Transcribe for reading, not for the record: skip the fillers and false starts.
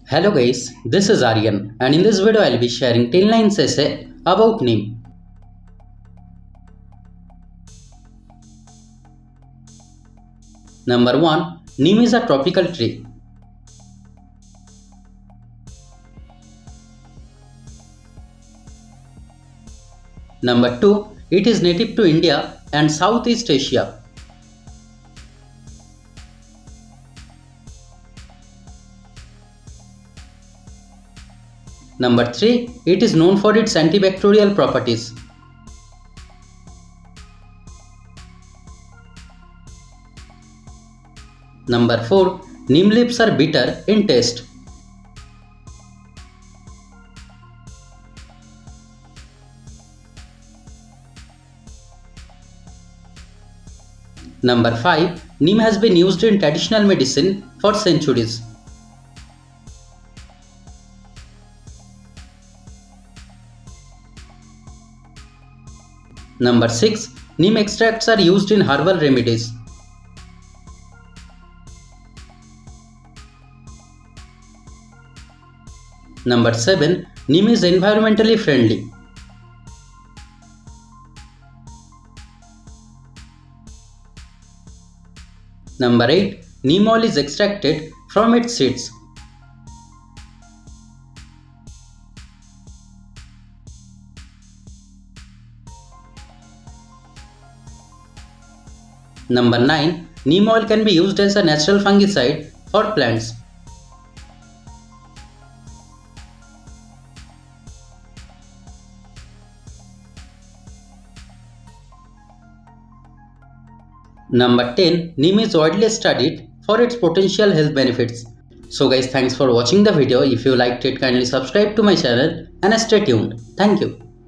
Hello guys, this is Aryan and in this video I'll be sharing 10 lines essay about Neem. Number 1. Neem is a tropical tree. Number 2. It is native to India and Southeast Asia. Number 3. It is known for its antibacterial properties. Number 4. Neem leaves are bitter in taste. Number 5. Neem has been used in traditional medicine for centuries. Number 6. Neem extracts are used in herbal remedies. Number 7. Neem is environmentally friendly. Number 8. Neem oil is extracted from its seeds. Number 9. Neem oil can be used as a natural fungicide for plants. Number 10. Neem is widely studied for its potential health benefits. So guys, thanks for watching the video. If you liked it, kindly subscribe to my channel and stay tuned. Thank you.